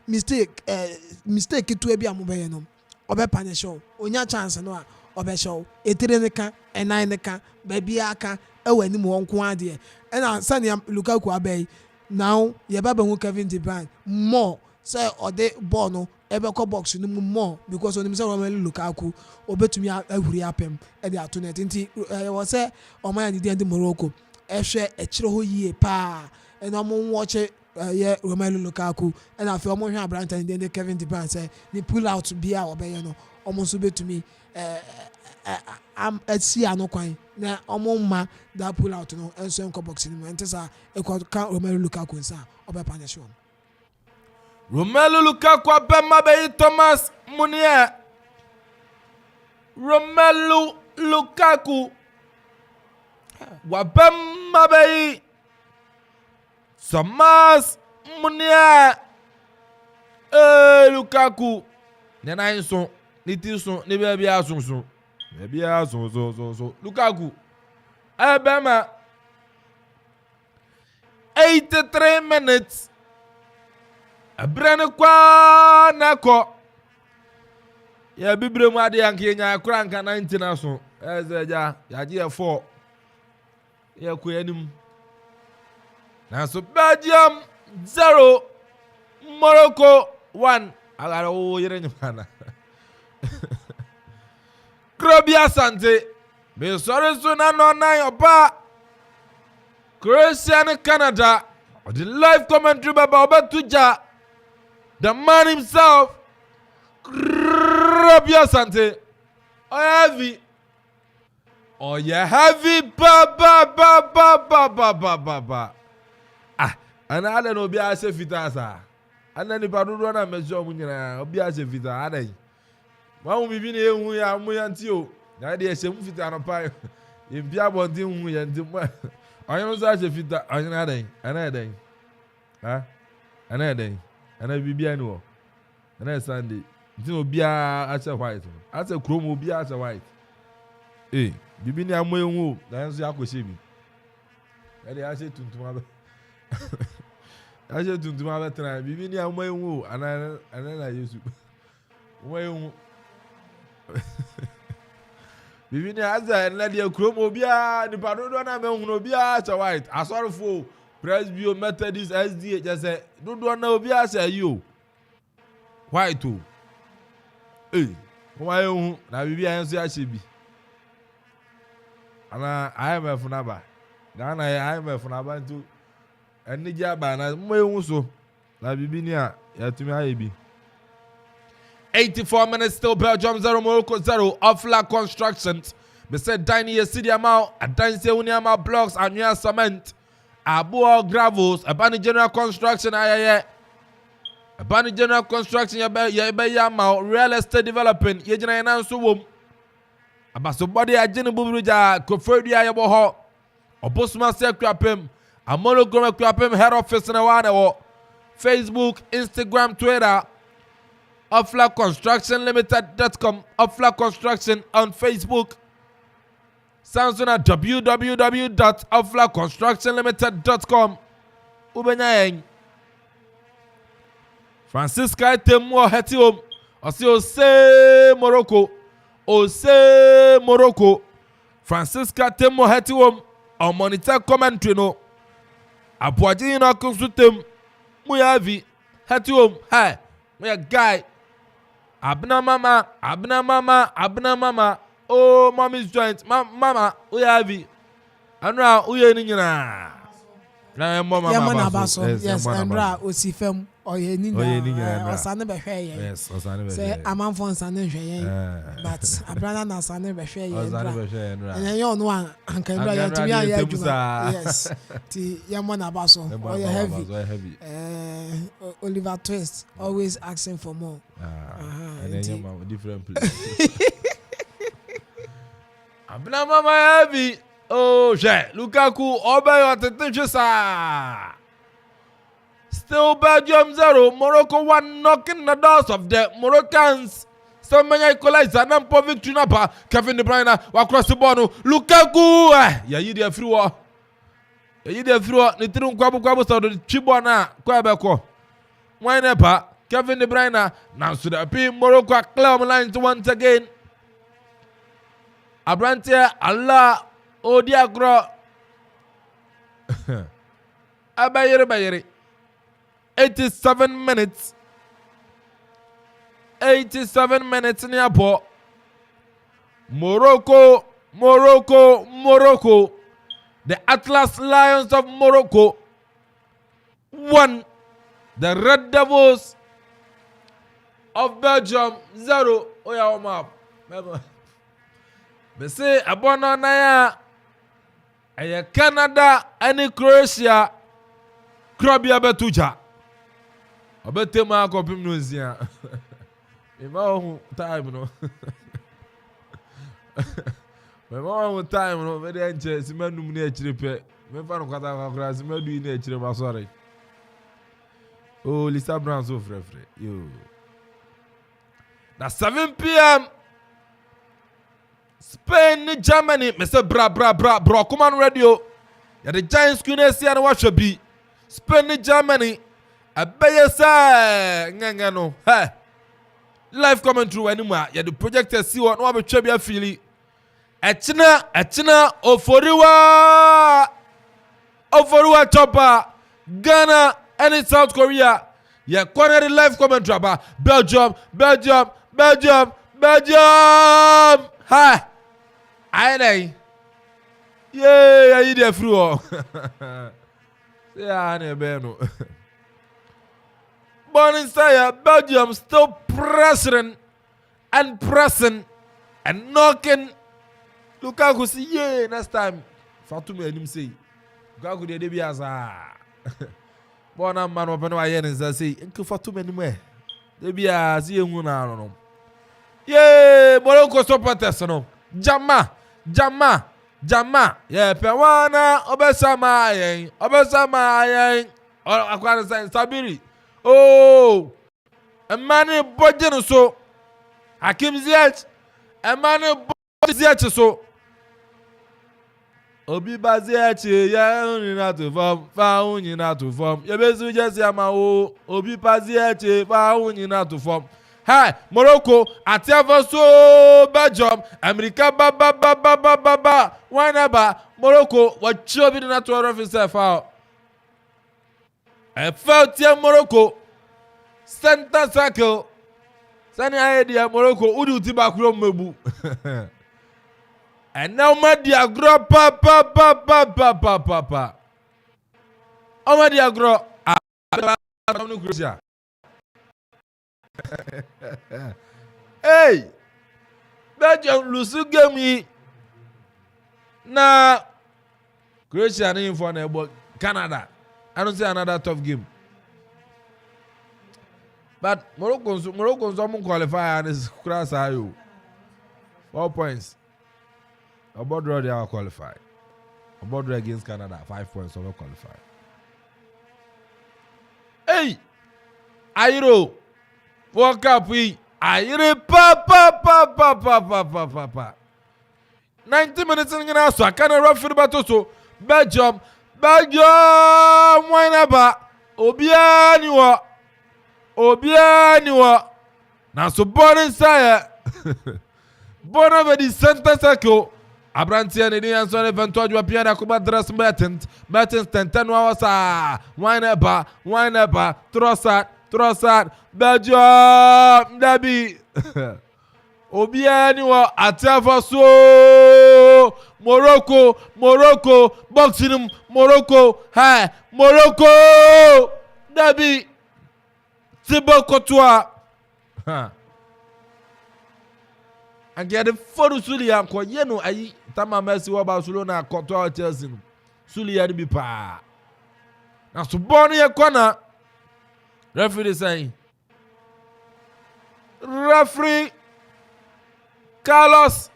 mistake to ebi amube no obe punish onya chance no obeshow etire neka enan neka baby aka ewani mu wonko ade na sane Lukaku abey now ye baba hu Kevin De Bruyne more say ode ball no ebeko box no more because onim say Romelu Lukaku obetumi ahuri apem e de ato net nti wo say oman ya di Morocco ehwe ekire ho yie pa na mo watch ye Romelu Lukaku and afi omo hwe abranta ndi Kevin De Bruyne say ni pull out bia obeye no omo so betumi am see anokwan na omomma that pull out no enso enko boxing no entesa e ka Romelu Lukaku nsa obepa na show Romelu Lukaku abema be Thomas Munier Romelu Lukaku wabema be Thomas Munier Lukaku nena inso nitiso ne bia asunsun bia so Lukaku abema 83 minutes abrane kwa nako ya bibre mu ade yanke nya kranka 90 na so ezeja ya je 4 ya ko yanim na so Belgium 0 Morocco 1 agara o yere nyana Krobia Sante be sorry so na no nine oba Croatia and Canada the live commentary baba Obatuja the man himself Krobia Sante oh yeah heavy ba ana ale no bia se fita sa ana ni padudu na mejo mu nyina obia se fita adai Mawu bibi na ehu ya mu ya ntio na de ehye mu fita no pa yempia bonti hu ya nti mu anyo so ahye fita anyo na dan ana dan ha ana dan ana bibi ani wo ana Sunday nti obia ache white ache krom obia ache white bibi ni amu ehu na nso yakose bi na de ahye tuntum aba ahye tuntum aba tena bibi ni amu ehu ana na Yesu wo ehu bibi ni aza na de krom obia ni padodo na me hunu obia cha white asorofo presbyo Methodist SDA just say dodo na obia say you white o why you na bibi ayenso ya chebi ana IMF na ba Ghana IMF na ba ntu eni ja ba na mo ehun so na bibi ni a ya tumi ayebi 84 minutes still Belgium 0 Morocco 0 Offla Constructions be said Dine City amount a Dine Uniama blocks and new cement Abuo gravels Abani General Construction ayaye Abani General Construction ya real estate developing ye jina yana so wom abaso body agene buburuja kofodi ayebo ho obosuma se kwapem amolo gome kwapem head office na wana wo Facebook Instagram Twitter Offla Construction Limited.com Offla Construction on Facebook. Samsung at www.offlaconstructionlimited.com. Ubenyang Francisca Temo Hetium Ose Morocco Francisca Temo Hetium on monitor commentary no Abuaji na consultem Muyavi Hetium hi my guy Abna mama Oh, mommy's joint. Mama, we have it. And now we are in Mama Basso. Yes, and Ra Osifem or Yenina or Sana Befe. Yes, or Sana Say, I'm on phone Sana but Abrana na Sana Befe. And then you know, and can write to me. Yes, the Yamana Basso or heavy. Oliver Twist always asking for more. And then you different place. Abna Mama heavy. Oh, shit. Lukaku, obey your attention, sir. Still Belgium 0, Morocco 1, knocking the doors of the Moroccans. Some many equalizer, Nampo victory napa. Kevin De Bruyne, across the ball. Lukaku, yeah, you there free war. You there free war. Nitrun Kwabu so the Chibwana, Quabeco. Why never? Kevin De Bruyne, now to the P. Morocco, clear lines once again. Abrantia, Allah. Oh, dear girl. Abayere. 87 minutes. 87 minutes near Port. Morocco. The Atlas Lions of Morocco won. The Red Devils of Belgium 0. Oh, yeah, map. They say, Abona Naya. Aya Canada and Croatia Krabia Betuja. Obetema kopim no nsia. Ema ho time no. Mema ho time no me de nche simanum na akire pe. Me fa no kwata kwakra simadu na akire ma sorry. Oh, Lisa Brown so frere. Yo. Na 7 p.m. Spain, Germany, Mr. Bra, come on radio. Yeah, the Giants couldn't see and watch a be. Spain, Germany, a better say, no. Hey, live coming through anymore. Yeah, the projector see what no be Chebia Philly. Echina, Oforiwa Chopper, Ghana, and South Korea. Yeah, corner live commentary about Belgium. Hi. Aye. Yeah, you there through. Yeah, I know. Born inside Belgium still pressing and knocking. Lukaku see yeah next time. Fatuma him say. Lukaku dey be as born a man open why and say enku Fatuma him dey be as you na no. Yeah, Morocco supporters no. Jama. Yeah, Pewana, Obesama yen. Or Aquana Sabiri. Oh, a man bodgen so. Hakim Ziyech. A man Ziyech so. Obi Baziachi, ya only not to form, found you not to form. You bezu just Yamao, Obi Baziachi, found you not to form. Hi, Morocco, Atiavaso, Belgium, America, ba. Why never? Morocco, what you be not to of yourself out? I felt here, Morocco, center circle. Sunny idea, Morocco, Udu Tibacro Mebu. And now, my dear, grow, papa. Oh, my dear, grow, hey, Belgium lose game na Croatia in for about Canada. I don't see another tough game. But Morocco's some qualifier and is cross you. 4 points. About draw they are qualified. About draw against Canada, 5 points over qualified. Hey, Airo. Walk up, we. Aire, pa. 90 minutes in the so I can't rough it about so. Belgium, why never? Obianiwa. Now, so born inside. Born over the center circle. Abranti and the answer eventually you appear at dress Mertens 10 hours. Why never? Trossard. Belgium, Debbie. Obia ni wa atafa so Morocco boxing Morocco ha Morocco Dabi Tibo Kotoa ha Ange de foru suli anko ye no ayi tama Messi wa Barcelona Kotoa Chelsea no suli ya bi pa na so bon ye kwana referee say referee Carlos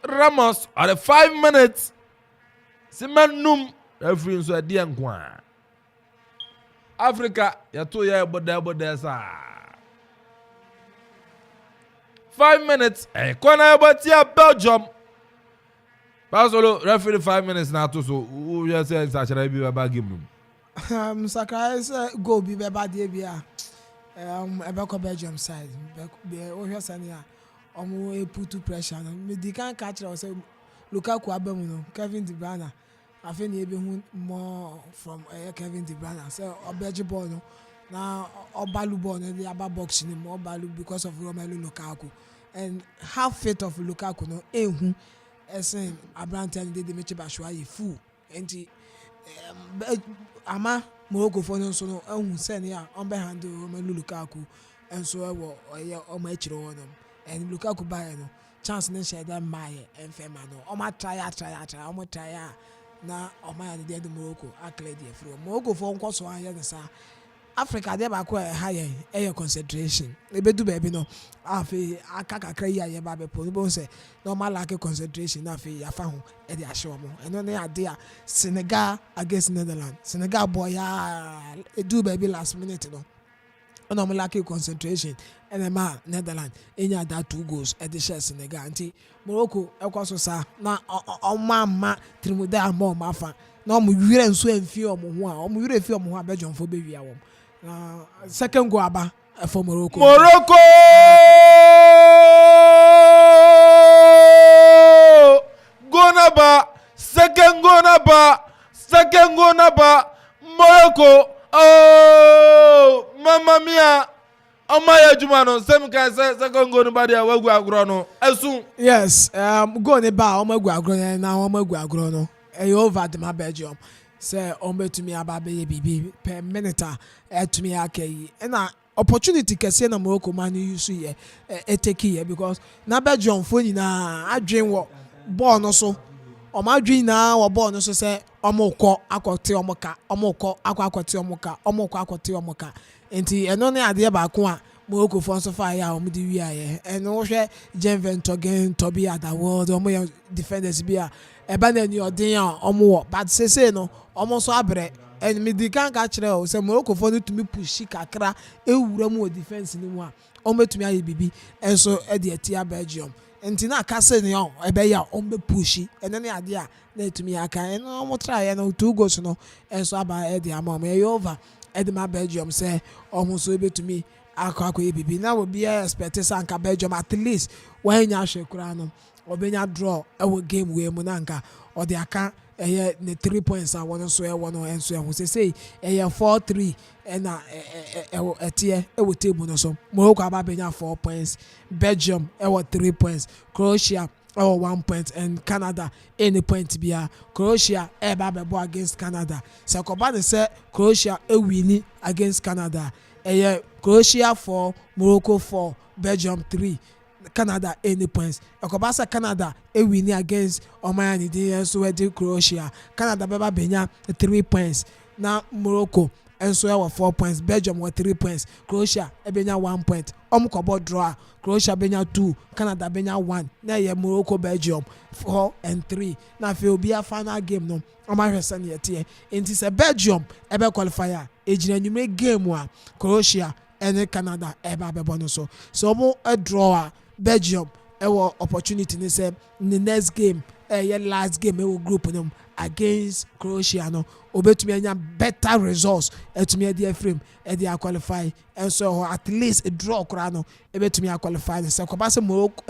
Ramos at the 5 minutes. Simanum referee so adi enkwa. Africa ya to ya boda sa. 5 minutes. Kona ya Belgium. Pasolo referee 5 minutes na to so who you say Sachara bi ba game. Sakara say go bi ba dey bia. Ebe Belgium side. Be o hwe sania. Omo put pressure no me di kan catch us Lukaku abemu no Kevin De Bruyne afi na ebe hu more from Kevin De Bruyne so obeji ball no na obalu ball no dey aba box ni mo obalu because of Romelu Lukaku and half fit of Lukaku no ehu esen Abrante dey meche bashwa ye full enti ama Morocco for no so no ehu sen ya on be handle Romelu Lukaku and so o ma chiro wono and Lukaku buy no chance ne share that my enfema no o ma try o mo try na o ma ya de Morocco acled the free Morocco for nko so anya ne sa Africa dey ba ko high concentration e be du baby no afi akakakra ya ye ba be po no say normal lack concentration na afi ya fa ho e dey ahye omo eno ne ade a Senegal against Netherlands Senegal boy ya e do baby last minute no no mo lack concentration and ma Netherlands enya that 2 goals at the share Senegal anti Morocco ekwaso sa na ma trimuda ma o mafa na mo wire nso amfi o mo ho a o mo wire fi o mo ho Belgium fo be wi awom na second goal aba for Morocco Gonaba second goal naba Morocco. Oh, Mamma mia! Oh my Jumano, some guy says second go nobody a wagu agrono. Asu. Yes, go ne ba o magu agrono na o magu agrono. E over the my Belgium. Say o me to me aba be bibi per minute to me akei. Na opportunity kese na Morocco man use ye e take here because na Belgium fo nyina adwen wo ball no so. O ma adwen na wo ball no so say omoko akote omoka omoko akote omoka omoko akote omoka enti eno ne ade ba ko a Morocco for so far ya omdi wi aye eno hwe Genvent again to be at the world omo defenders bi a eba na ni odin a omo but say no omo so abre en me di kan ka kire o say Morocco for to me push kakra ewura mu defense ni mu a omo tumi aye bibi enso e de atia Belgium enti na ka say ne o ebe ya omo push eno ne ade a na etumi aka eno mo try no 2 goals no enso aba e de amom e over e de ma Belgium say omo so ebetumi akwa bibi na we be expect say anka Belgium at least when nya hwekura no obenya draw e wo game we mu na anka o de aka ne 3 points a won so e won no enso e ho say 4-3 na etie e wo table no so Morocco aba benya 4 points Belgium e wo 3 points Croatia 1 point and Canada any point bia Croatia e ba be bo against Canada se ko ba de say Croatia e win against Canada Croatia 4 Morocco 4 Belgium 3 Canada any points ko ba say Canada e win against Oman dey so we dey Croatia Canada be ba benya 3 points na Morocco and so we 4 points Belgium were 3 points Croatia e benya 1 point ko draw Croatia benya 2 Canada benya 1 na ye Morocco Belgium 4 and 3 na fe obi a final game no ma hwesa na yete enti se Belgium e be qualifier e gina nyume game a Croatia and Canada e ba be bono so mo a draw a Belgium e wo opportunity ni say the next game ye last game e wo group no against Croatia no obetumi anya better results etumi e dey frame e dey qualify and so at least a draw kra no ebetumi qualify se ko ba se Morocco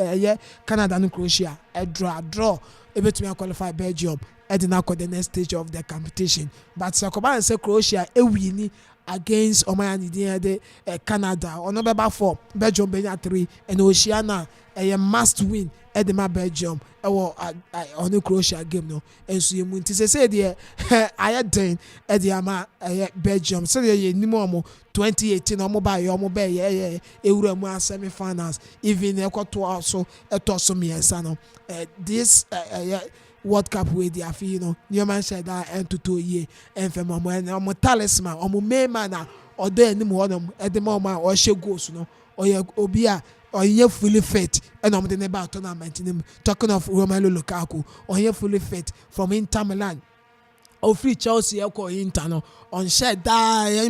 Canada no Croatia a draw ebetumi qualify Belgium e dey na the next stage of the competition but se ko ba se Croatia e win against Omayani Canada. Or number 4, Belgium Benya 3, and Oceania a must win at the Belgium or on the Croatia game no. And so you want to say there I had done at the Belgium. So you need 2018 or mobile yeah semi-finals even to also a tossum sano this World Cup with the you know new man said that and to 2 year and for my talisman or my man or then at the moment or she goes no or obia or you fully fit and I'm the about tournament talking of Romelu Lukaku or you fully fit from Inter Milan or free Chelsea or Inter on shed die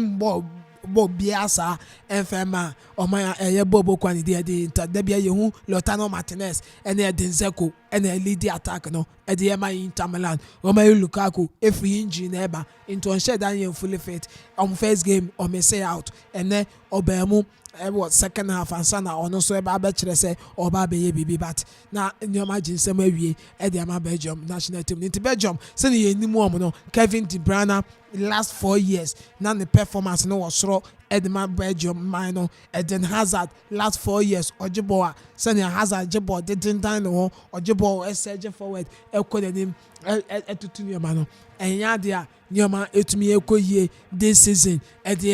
Bob Biasa FMA or my Bobo Kwani de Debia Yehu Lotano Martinez and the Denzeko and the lead attack no at the MI Inter Milan Romelu Lukaku if we engine ever into on shed and fully fit on first game or may say out and then Obemu what second half and sana or no so about say or baby but now in your margin some way at the Belgium national team into Belgium send you any more no Kevin De Bruyne last 4 years now the performance no was raw at the Belgium minor and then Hazard last 4 years or Jiboa send your Hazard Jibo didn't dine or Jibo SJ forward equal him at to your man and yadia Nyoma etumi ekoye this season at the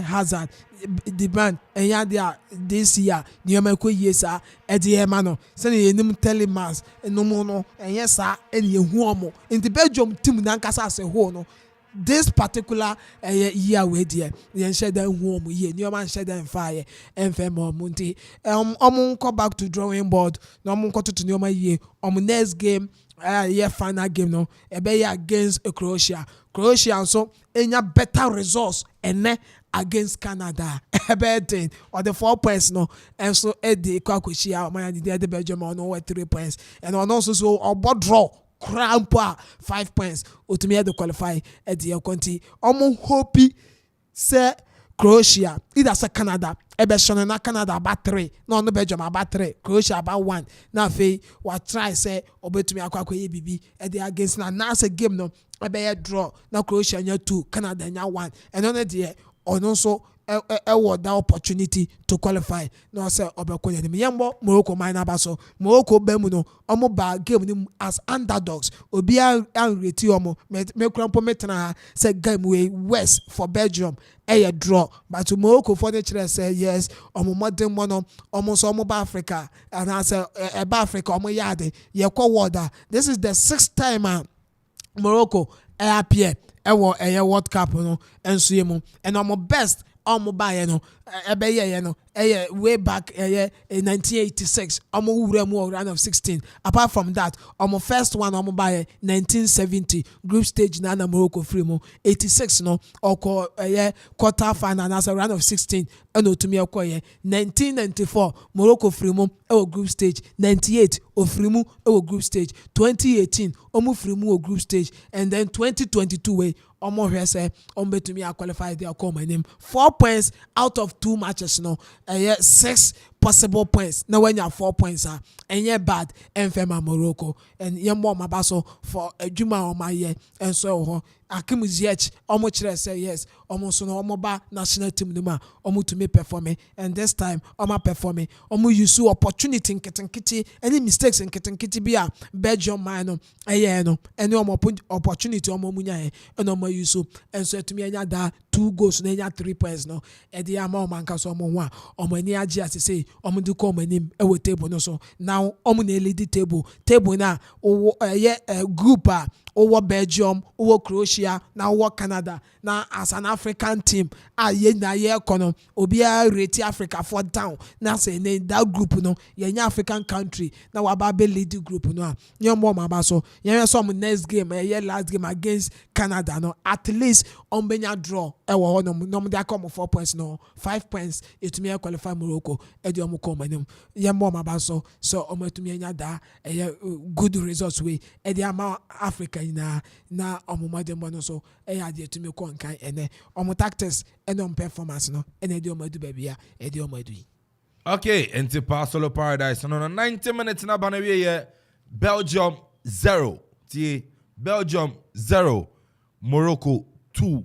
Hazard the band and yadia this year Nyoma ekoye sa at the no send you nim telemas and no more and yes sir and you huomo in the Belgium team nankasa se ho no this particular year we there the shed home year Nyoma shed and fire and femo munti go back to drawing board no go to Nyoma year next game final game no ebe against Croatia so enya better results and against Canada ebe or the 4 points no and so the Croatia man the Belgium on 3 points and on also so about draw crampa 5 points ultimately qualify at the country hope say Croatia either say Canada ebe shone na Canada about 3 no Belgium about 3 Croatia about 1 na fe what try say obetumi akwakoye bibi e dey against na say game no ebe draw na Croatia nya 2 Canada nya 1 and on there on so that opportunity to qualify no say obekonya ni yambo Morocco minor baso Morocco bemu no omo ba game ni as underdogs obi an reti omo me krampo metna say game way west for Belgium draw but Morocco for the chile say yes omo modern one omo so omo ba Africa and I say ba Africa omo yade ye kwa water this is the 6th time Morocco appear World Cup no enso yemu and omo best buy no way back in 1986 round of 16 apart from that first one buy 1970 group stage na Morocco free mo 86 no quarter final as a round of 16 and otumi 1994 Morocco free mo group stage 98 free mo group stage 2018 free mo group stage and then 2022 way betumi qualify their common name 4 points out of 2 matches no 6 possible points now when you have 4 points and you're bad and fema Morocco and you're more mabaso for a juma on my year and so Akim Ziyech chile say yes almost no ba national team numa to me performing and this time performing use opportunity in kiti any mistakes in kiti be Belgium man no any opportunity munya and use and so to me that 2 goals na 3 points no e dey ama manka so one ni agi as say do come anim e table no so now na lead table na group over Belgium, over Croatia, now over Canada. Now as an African team, kono obia rate Africa for down. Now say that group no, African country. Now ababe lead group no. Nyombo mabaso. Some next game, last game against Canada no. At least benya draw. No they come 4 points no. 5 points it may qualify Morocco. Edi come nem. Nyombo mabaso. So to me da good results way. Edi ama Africa na madem so dey to me kon kan ene tactics and performance no ene dey do baby ya e dey do. Okay, into Pasolo Paradise no 90 minutes na bana we Belgium 0 Belgium 0 Morocco 2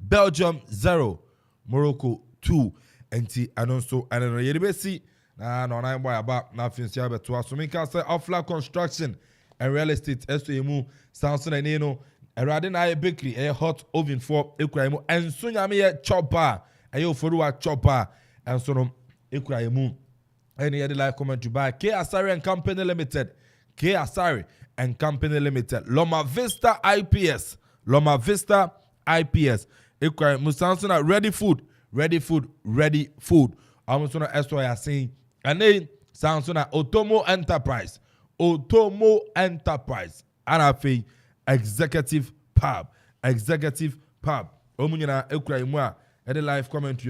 Belgium 0 Morocco 2 enti ano nso ano no yede besi na no nine boy aba na finsi abeto aso me can say Offla Construction and Real Estate SOEMU Samson and no erade na bakery a hot oven for ekura mu enso nyame ye chopper aye oforuwa chopper enso no ekura mu any other live comment to buy K Asari and Company Limited. K Asari and Company Limited. Loma Vista IPS. Loma Vista IPS. Ekwa Musansona ready food. Ready food. Ready food. Amusona SOI saying. And then Sansona Otomo Enterprise. Otomo Enterprise. Arafe Executive Pub. Executive Pub. Omunyana ekwa imwa. Ede live comment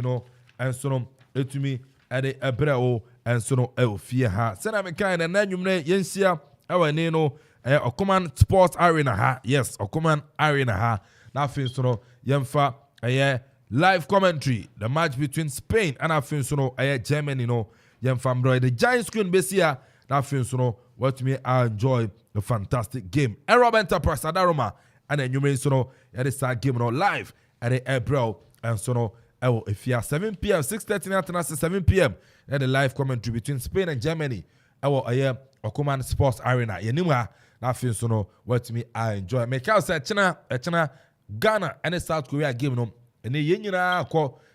and so etumi ede ebreo and so no fear ha. Send me kind and then you may yensia our neno Okoman Sports Arena ha. Yes, Okoman Arena ha. Now fin so yemfa live commentary. The match between Spain and I fin so Germany yemfa bro. The giant screen besia now fin so what me I enjoy the fantastic game. Rob Enterprise Adaroma and then you may so start game live at the April and so if you are 7 p.m. 6:30 after 7 p.m. the live commentary between Spain and Germany. Okoman Sports Arena. Yenima na fin so no what me I enjoy. Make out say China Ghana and South Korea game no. And yenyina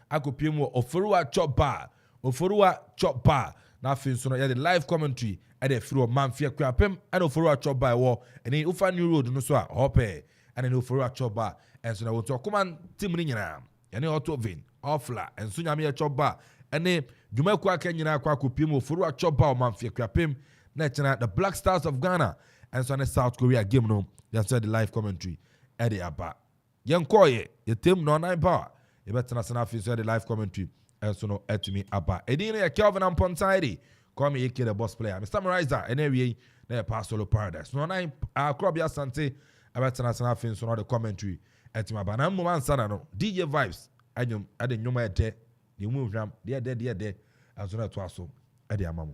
akopie mu Oforuwa Chop Bar. Oforuwa Chop Bar. Na fin so no the live commentary at the free Manfia Kwapem and Oforuwa Chop Bar wo. And Ufa New Road no so hope and Oforuwa Chop Bar. And so na to Okoman team ni nyina. Yene auto vin Offla and Sunyami Chop Bar. And Juma kwa Kenya kwa kupimo Oforuwa Chop Bar Manfia Kwapem. The Black Stars of Ghana and so South Korea game no. That's the live commentary at the Abba. Young Koye, your team no 9 power. You better not enough is the live commentary and so no at me Abba. Edina Kelvin and Ponsaidi. Call me Eke the boss player. Mr. Mariza and every near Pasolo Paradise. No 9 Crobia Sante. I better not enough in so the commentary at my banana man sanano. DJ vibes. I didn't know my day. You move ram, dear, and so that was so at the Amamu.